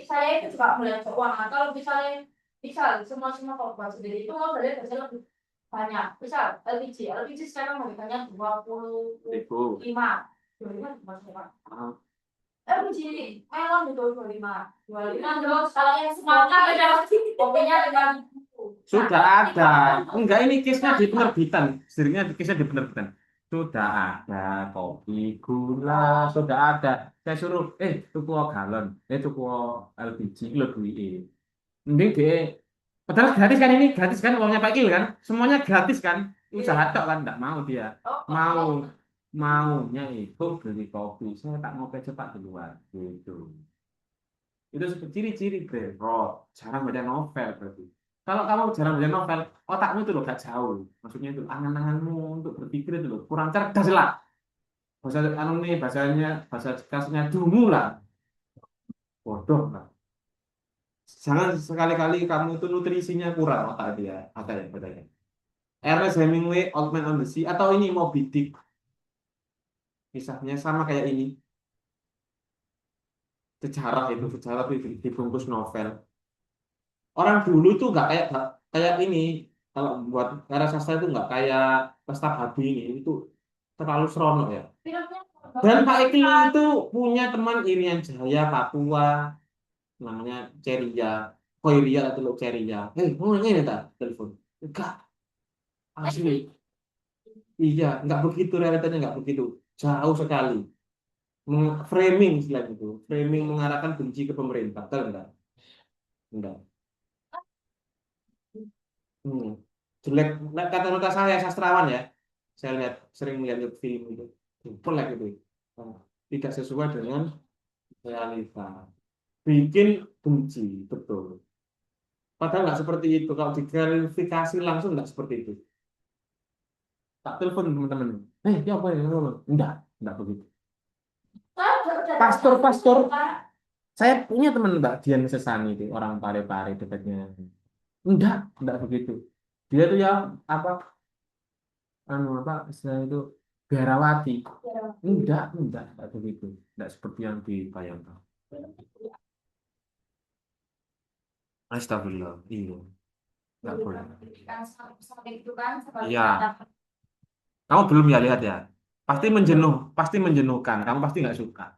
Saya itu juga melihat keuangan. Kalau misalnya misal semua korban sendiri itu mau dari hasil lebih banyak. Misal LPG sekarang harganya 1.000. 25. 25 maksudnya. Ah, LPG melon itu 25 terus kalau yang semangka beda lagi. Kopinya dengan sudah ada. Enggak, ini case-nya di penerbitan. Sebenarnya case-nya di penerbitan. Sudah ada kopi, gula, sudah ada. Saya suruh, tuku galon, tuku LPG, lo duit. Mending deh. Padahal gratis kan ini, gratis kan uangnya Pak Kil kan? Semuanya gratis kan? Usaha tok kan enggak mau dia. Mau maunya itu beli kopi. Saya tak mau cepat keluar gitu. Itu ciri-ciri bro. Jarang baca novel berarti. Kalau kamu jarang baca novel, otakmu itu loh gak jauh. Maksudnya itu angan-anganmu untuk berpikir itu loh kurang cerdas lah. Bahasa anu nih bahasanya bahasa kasarnya dungu lah. Bodoh lah. Jangan sekali-kali kamu itu nutrisinya kurang otak dia. Ada ya katanya. Ernest Hemingway, Old Man on the Sea, atau ini Moby Dick. Kisahnya sama kayak ini. Sejarah itu dibungkus novel. Orang dulu tuh nggak kayak kayak ini. Kalau buat karya sastra itu nggak kayak Pesta Babi ini. Itu terlalu seronok ya. Dan Pak Ekil itu punya teman Irian Jaya, Papua, namanya Ceria. Koiria atau Ceria. Mau nanya ini tak? Telepon. Enggak, asli. Iya, nggak begitu realitanya nggak begitu. Jauh sekali. Framing istilah itu. Framing mengarahkan benci ke pemerintah. Tahu enggak? Enggak. Hmm. Jelek. Nah, kata-kata saya sastrawan ya. Saya lihat sering melihat film itu. Jelek itu. Nah, tidak sesuai dengan realita. Bikin benci, betul. Padahal nggak seperti itu. Kalau diklarifikasi langsung nggak seperti itu. Tak telepon teman-teman. Ya apa ya? Enggak begitu. Pastor-pastor, saya punya teman Mbak Dian Sesani itu, orang Parepare dekatnya. Enggak begitu. Dia tuh ya apa apa istilah itu biarawati. Enggak begitu. Enggak seperti yang dibayangkan. Astagfirullah. Iya, enggak boleh. sampai itu kan sebagai Iya, kata kamu belum ya lihat ya. Pasti menjenuhkan. Kamu pasti nggak suka.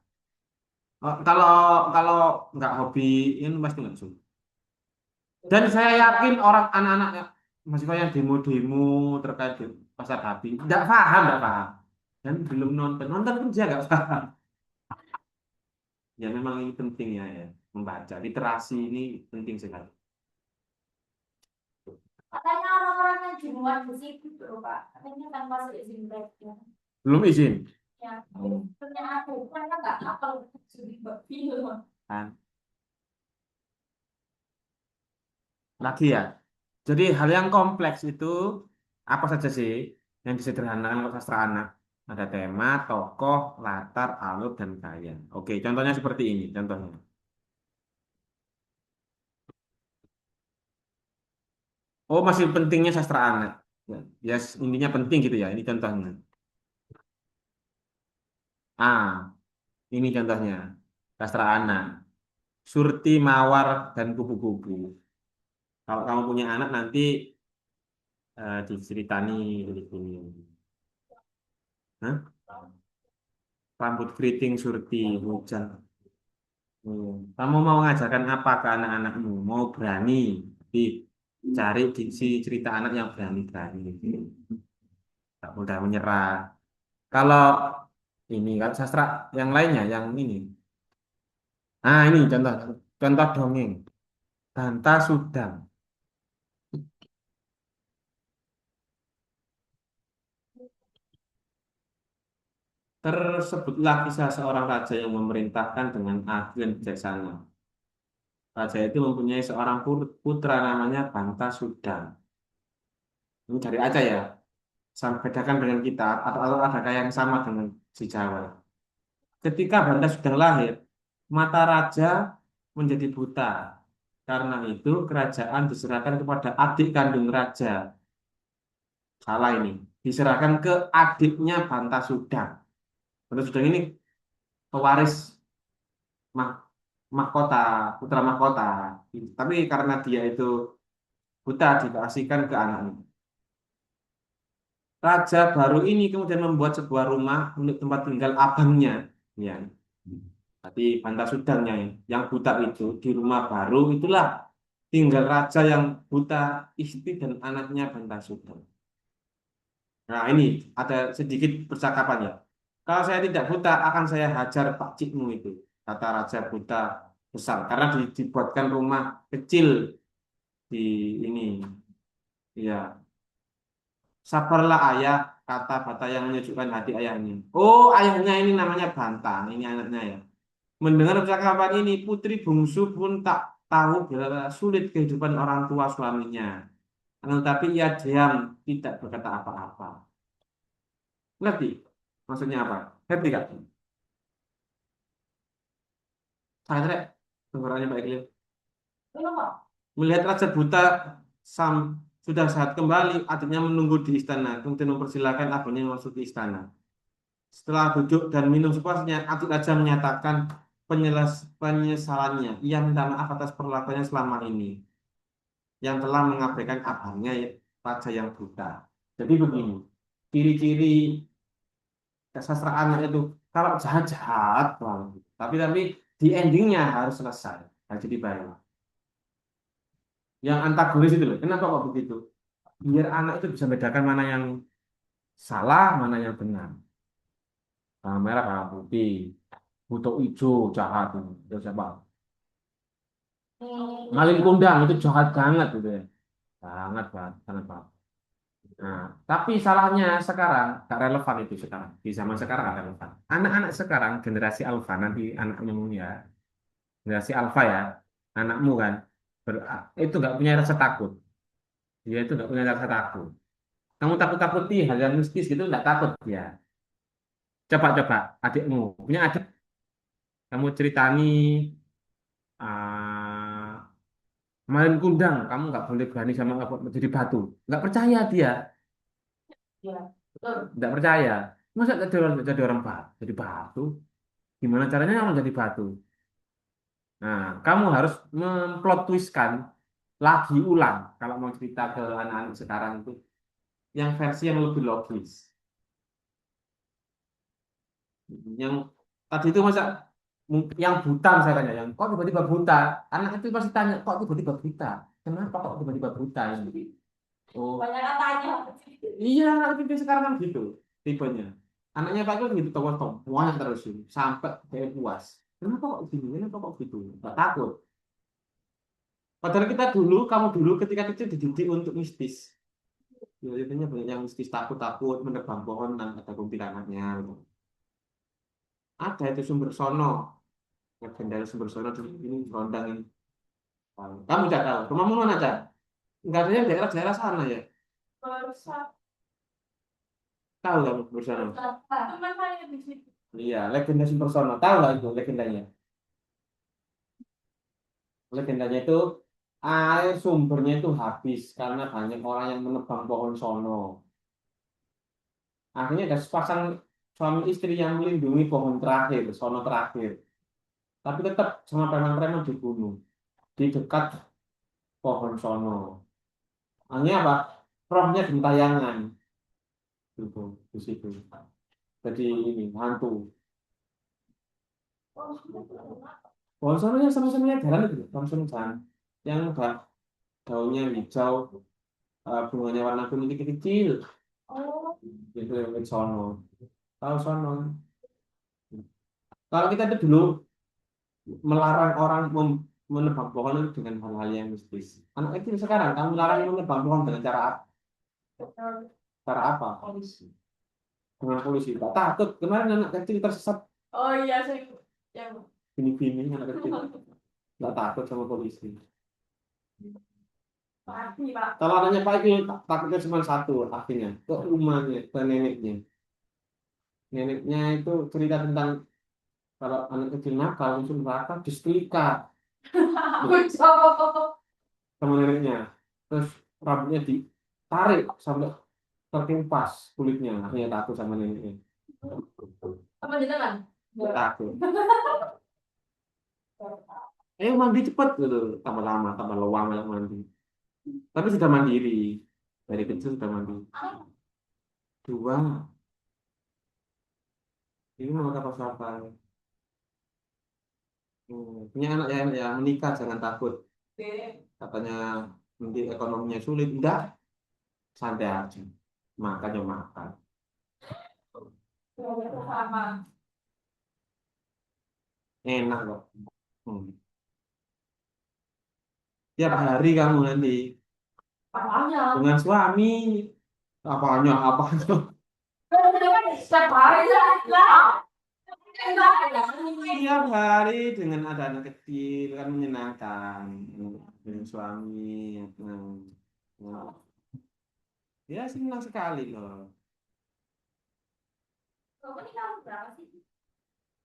Kalau kalau nggak hobi ini pasti nggak suka. Dan saya yakin orang anak-anak mahasiswa yang demo-demo terkait di pasar babi, nggak paham. Dan belum nonton, nonton pun dia nggak paham. Ya memang ini penting ya, membaca. Literasi ini penting sekali. katanya orang-orang yang di luar di situ tuh Pak katanya kan masuk izin mereka Belum izin. ya Oh, punya aku mereka nggak apa jadi babi loh. kan. Lagi ya. Jadi hal yang kompleks itu apa saja sih yang disederhanakan oleh sastra anak? Ada tema, tokoh, latar, alur, dan gaya. Oke, contohnya seperti ini. Contohnya. Oh, masih pentingnya sastra anak. Ya, ya, intinya penting gitu ya. Ini contohnya. Ah, ini contohnya. Sastra anak. Surti, Mawar, dan Kupu-kupu. Kalau kamu punya anak nanti diceritani gitu. Hah? Rambut keriting Surti, hujan. Kamu mau mengajarkan apa ke anak-anakmu? Mau berani. Jadi cari diksi cerita anak yang berani-berani. Tak mudah menyerah. Kalau ini kan sastra yang lainnya, yang ini. Nah, ini contoh contoh dongeng. Banta Sudang. Tersebutlah kisah seorang raja yang memerintahkan dengan adil dan bijaksana. Raja itu mempunyai seorang putra namanya Banta Sudang. Ini dari Aceh ya. Bedakan dengan kita atau adakah yang sama dengan si Jawa. Ketika Banda sedang lahir, mata raja menjadi buta. Karena itu kerajaan diserahkan kepada adik kandung raja. Salah ini. Diserahkan ke adiknya Bantasudang. Bantasudang ini pewaris mah- mahkota, putra mahkota. Tapi karena dia itu buta, dikasihkan ke anaknya. Raja baru ini kemudian membuat sebuah rumah untuk tempat tinggal abangnya. Ya. Tapi Bantasudangnya yang buta itu di rumah baru itulah tinggal raja yang buta, istri dan anaknya Bantasudang. Nah ini ada sedikit percakapan ya. Kalau saya tidak buta akan saya hajar Pak Cikmu itu, kata raja buta besar. Karena dibuatkan rumah kecil di ini. Ya, sabarlah ayah, kata Bata yang menyejukkan hati ayahnya. Oh, ayahnya ini namanya Banta, ini anaknya ya. Mendengar percakapan ini, putri bungsu pun tak tahu betapa sulit kehidupan orang tua suaminya. Tetapi ia diam, tidak berkata apa-apa. Ngerti? Maksudnya apa? Ngerti gak? Saya rek, dengarannya Pak Iqlim. Kenapa? Melihat Raja Buta sudah sehat kembali, adiknya menunggu di istana, kemudian mempersilahkan abangnya masuk ke istana. Setelah duduk dan minum sepuasnya, adik raja menyatakan penyesalannya. Ia minta maaf atas perlakuannya selama ini, yang telah mengabaikan abangnya, raja yang buta. Jadi begini, ciri-ciri kesastraan itu kalau jahat-jahat, tapi di endingnya harus selesai. Nah, jadi baik. Yang antagonis itu loh, kenapa kok begitu? Biar anak itu bisa membedakan mana yang salah, mana yang benar. Bawang merah, bawang putih, butuh hijau, jahat. Itu siapa? Malin kundang itu jahat banget gitu ya. Sangat banget, sangat banget. Nah, tapi salahnya sekarang gak relevan itu sekarang. Di zaman sekarang gak relevan. Anak-anak sekarang generasi alfa nanti anakmu ya, generasi alfa ya, anakmu kan itu nggak punya rasa takut. Dia itu nggak punya rasa takut. Kamu takut-takuti hal yang mistis gitu nggak takut ya. Coba-coba adikmu punya adik, kamu ceritani main kundang, kamu nggak boleh berani sama apa jadi batu. Nggak percaya dia, Ya, betul. nggak percaya. Masa jadi orang batu, jadi batu? Gimana caranya kamu jadi batu? Nah, kamu harus memplot twistkan lagi ulang kalau mau cerita ke anak-anak sekarang itu yang versi yang lebih logis. Yang tadi itu masa yang buta saya tanya, yang kok tiba-tiba buta? Anak itu pasti tanya, kok tiba-tiba buta? Kenapa kok tiba-tiba buta ini? Oh, Banyak katanya. iya, anak itu sekarang kan gitu tipenya. Anaknya Pak itu gitu, tahu banyak terus ini, sampai kayak puas. Kenapa kok gini? Kenapa kok gitu? Nggak takut. Padahal kita dulu, kamu dulu ketika kecil dididik untuk mistis. Biasanya banyak yang mistis takut-takut menebang pohon dan ada kuntilanaknya. Gitu. Ada itu sumber sono, legendaris sumber sono di ini Rondang ini. Kamu tidak tahu, rumahmu mana cak? Enggak ada yang daerah-daerah sana ya? Berusaha. Tahu kamu sumber sono? Teman saya di situ. Iya, legenda sumber sono. Tahu nggak itu legendanya? Legendanya itu air sumbernya itu habis karena banyak orang yang menebang pohon sono. Akhirnya ada sepasang suami istri yang melindungi pohon terakhir, sono terakhir. Tapi tetap sama preman-preman dibunuh di dekat pohon sono. Hanya apa? Rohnya gentayangan gitu di situ. Jadi ini hantu. Pohon sono yang sama-sama jalan itu, pohon sono jalan. Yang enggak daunnya hijau, bunganya warna kuning kecil-kecil. Oh, Itu yang sono. Tahu sono. Kalau kita itu dulu melarang orang menebang pohon itu dengan hal-hal yang mistis. Anak kecil sekarang kamu larang menebang pohon dengan cara apa? betul. Cara apa? Polisi. Dengan polisi. Tak takut. Kemarin anak kecil tersesat Oh iya, saya yang bini-bini anak kecil. Nggak takut sama polisi. Pasti, Pak. Kalau anaknya Pak itu takutnya cuma satu akhirnya ke rumahnya, ke neneknya. Neneknya itu cerita tentang kalau anak kecil nakal langsung neraka disetrika Aku jawab. sama neneknya. Terus rambutnya ditarik sampai terkelupas kulitnya. Akhirnya takut sama neneknya. Apa jenengan? Takut. Ayo mandi cepet gitu. Tambah lama, tambah lowang kalau mandi. Tapi sudah mandiri. Dari kecil sudah mandiri. Dua, ini mau kata siapa? Punya anak ya menikah jangan takut. Katanya nanti ekonominya sulit. Enggak, santai aja. Makan ya makan. Sama. Enak kok. Hmm. Tiap hari kamu nanti Apanya? dengan suami. Apanya, apanya. Setiap hari lah. Tiap hari dengan ada anak kecil kan menyenangkan. Dengan suami. Nah, ya senang sekali loh. Kamu ini kamu berapa sih?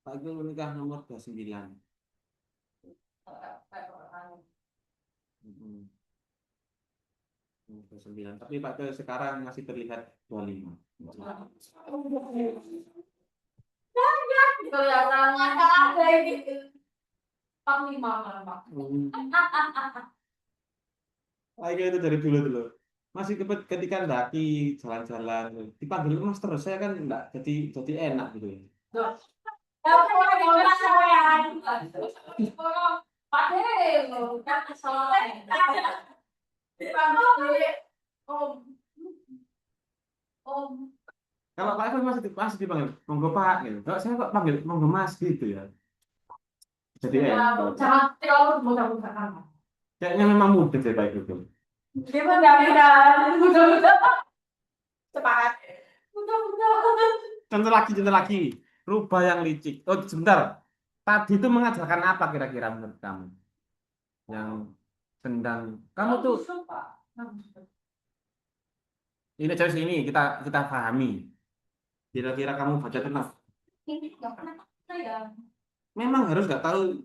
Pak Gul menikah nomor 29. Mm-mm. Nomor 29. Tapi Pak Gul sekarang masih terlihat 25. Kelihatan ada gitu. 45 malah, Pak. Pak Gul itu dari dulu. Masih ketika daki jalan-jalan dipanggil Mas terus saya kan enggak jadi enak gitu ya. Tuh. Ya, mau sampean. Pak Dewi, kan soalnya. Dipanggil Om. Om. Kalau Pak Gul masih dipanggil monggo Pak gitu. Kalau saya kok panggil monggo Mas gitu ya. Jadi enak. Jangan terlalu mudah-mudahan. Kayaknya memang mudah ya Pak Gul. Dia mudah-mudah. Mudah-mudah. Sepakat. Mudah-mudah. Contoh lagi. Rubah yang licik. Oh, sebentar. Tadi itu mengajarkan apa kira-kira menurut kamu? Yang sedang kamu tuh ini jadi ini kita pahami. Kira-kira kamu baca tenang. Ini nggak pernah saya. Memang harus nggak tahu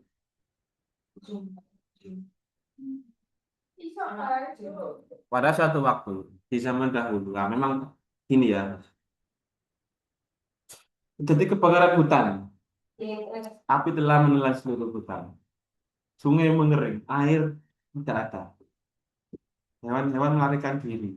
Bisa aja. pada suatu waktu di zaman dahulu. Nah, memang ini ya. Jadi kebakaran hutan. Api telah menelan seluruh hutan. Sungai mengering, air tidak ada. Hewan-hewan melarikan diri.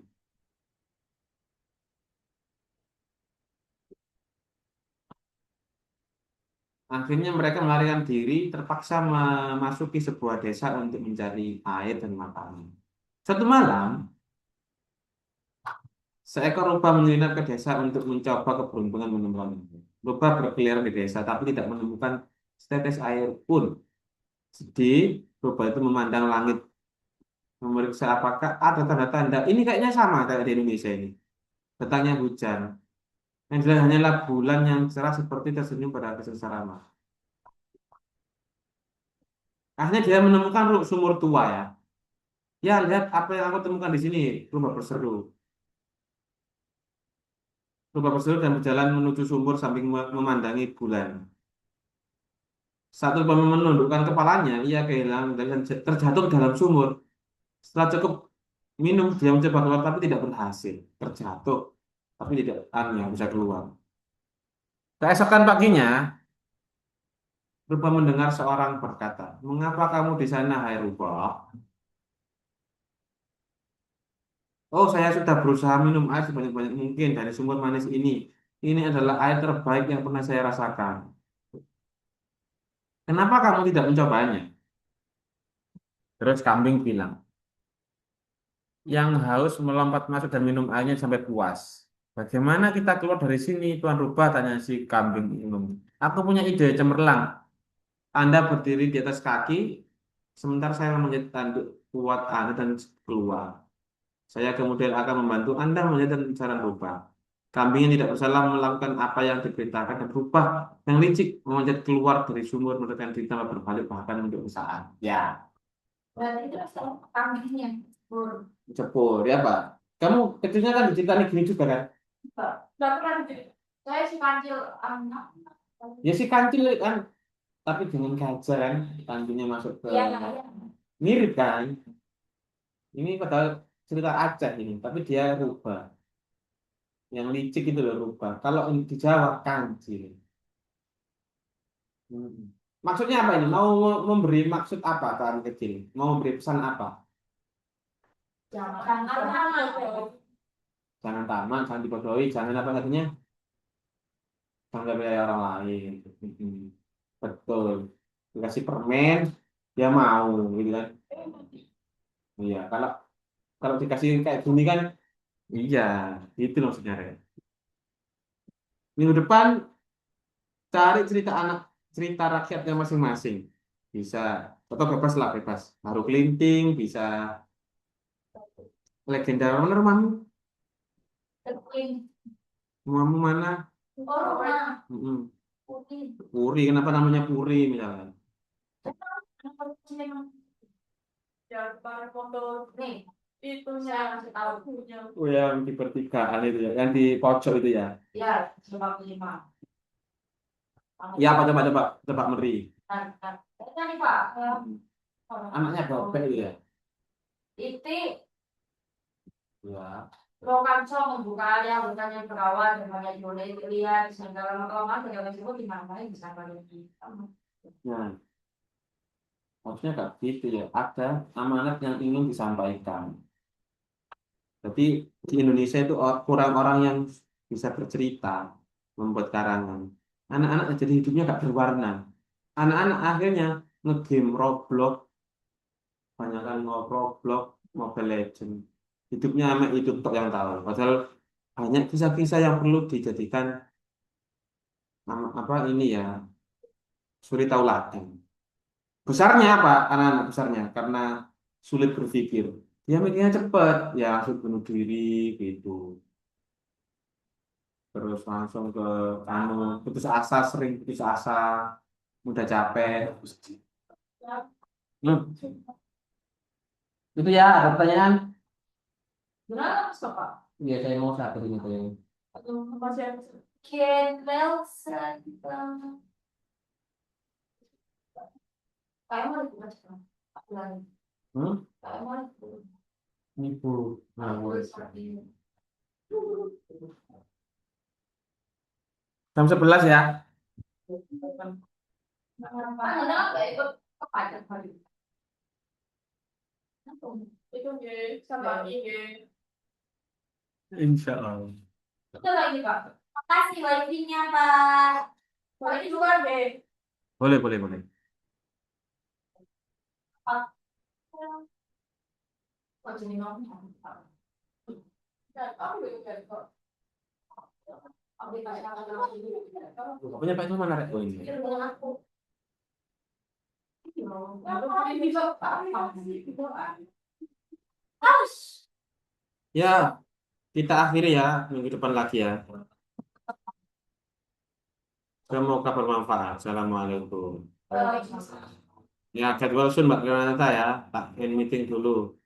Akhirnya mereka melarikan diri, terpaksa memasuki sebuah desa untuk mencari air dan makanan. Satu malam, seekor rubah menyelinap ke desa untuk mencoba keberuntungan menemukan air. Rubah berkeliaran di desa, tapi tidak menemukan setetes air pun. Sedih, rubah itu memandang langit, memeriksa apakah ada tanda-tanda. Ini kayaknya sama kayak di Indonesia ini. Datangnya hujan. Yang jelas hanyalah bulan yang cerah seperti tersenyum pada kesengsaraan. Akhirnya dia menemukan sumur tua ya. Ya, lihat apa yang aku temukan di sini. Rubah berseru. Rubah berseru dan berjalan menuju sumur sambil memandangi bulan. Saat rubah menundukkan kepalanya, ia kehilangan dan terjatuh ke dalam sumur. Setelah cukup minum, dia mencoba keluar tapi tidak berhasil. Terjatuh, tapi tidak bisa keluar. Keesokan paginya, rubah mendengar seorang berkata, "Mengapa kamu di sana, hai rubah?" Oh, saya sudah berusaha minum air sebanyak-banyak mungkin dari sumber manis ini. Ini adalah air terbaik yang pernah saya rasakan. Kenapa kamu tidak mencobanya? Terus kambing bilang, yang haus melompat masuk dan minum airnya sampai puas. Bagaimana kita keluar dari sini, Tuan Rubah? Tanya si kambing minum. Aku punya ide cemerlang. Anda berdiri di atas kaki, sementara saya menjadi tanduk kuat Anda dan keluar. Saya kemudian akan membantu Anda menjadi saran rubah. Kambing yang tidak bersalah melakukan apa yang diperintahkan dan rubah yang licik memanjat keluar dari sumur menekan diri tanpa berbalik bahkan untuk usaha. Ya, Berarti itu asal kambingnya. Jebur, ya Pak. Kamu kecilnya kan diceritain gini juga kan? Nggak pernah gitu. Saya si kancil anak. Ya si kancil kan, tapi dengan gajah kan, kancilnya masuk ke Iya, iya. mirip kan? Ini padahal cerita Aceh ini, tapi dia rubah. Yang licik itu loh rubah. Kalau di Jawa kancil. Hmm. Maksudnya apa ini? Mau memberi maksud apa ke anak kecil? Mau memberi pesan apa? Jangan anak. Jangan tamak, jangan dibodohi, jangan apa katanya? Jangan kayak orang lain. Hmm. Betul. Dikasih permen, dia mau, gitu kan? Iya. Kalau kalau dikasih kayak gini kan, iya, itu maksudnya. Re. Minggu depan cari cerita anak, cerita rakyatnya masing-masing. Bisa, atau bebas lah, bebas. Baru kelinting, bisa legenda mana rumahmu? Tepung. Rumahmu mana? Oh, rumah. Mm-mm. Putih. Puri, kenapa namanya Puri misalnya? Jangan foto nih. Itu saya kasih tahu. Oh yang di pertigaan itu ya, yang di pojok itu ya. Ya, 45. Ya apa coba coba coba Meri. Itu nih Pak. Anaknya bebek itu ya. Itu Ya. Lokanco membuka yang bukannya berawal dan banyak boleh dilihat segala macam dengan tersebut dimana bisa balik. Nah, maksudnya kayak gitu ya. Ada amanat yang ingin disampaikan. Jadi di Indonesia itu kurang orang yang bisa bercerita, membuat karangan. Anak-anak jadi hidupnya gak berwarna. Anak-anak akhirnya ngegame Roblox, banyak kan Roblox, Mobile Legends. Hidupnya amat itu tok yang tahu. Padahal banyak kisah-kisah yang perlu dijadikan apa ini ya, suri tauladan. Besarnya apa? Anak-anak besarnya karena sulit berpikir. Dia mikirnya cepat, ya langsung bunuh diri gitu. Terus langsung ke anu putus asa, sering putus asa, mudah capek. Hmm, itu ya ada pertanyaan. Benar, Pak? Ya saya mau satu ini tuh. Atau masih ada? Ken Wilson. Kayak mau dibaca. Aku lagi. Hmm? Kayak mau dibaca. Nipu. Nah, Aku boleh. seperti ini. Jam 11 ya. Ada nggak ikut ke pajak hari? Itu sama IG. Insya Allah. Itu lagi Pak. Makasih wifi-nya Pak. Pak ini juga deh. Boleh, boleh, boleh. Pak. Oh, jadi ngomong. Dan aku juga kok. Aplikasi yang ada di Punya Pak itu mana Rek? Oh, ini. dengan aku. Ini bisa harus. Ya, kita akhiri ya minggu depan lagi ya. Semoga bermanfaat. Assalamualaikum. Ya, jadwal sun Mbak Renata ya. Tak ini meeting dulu.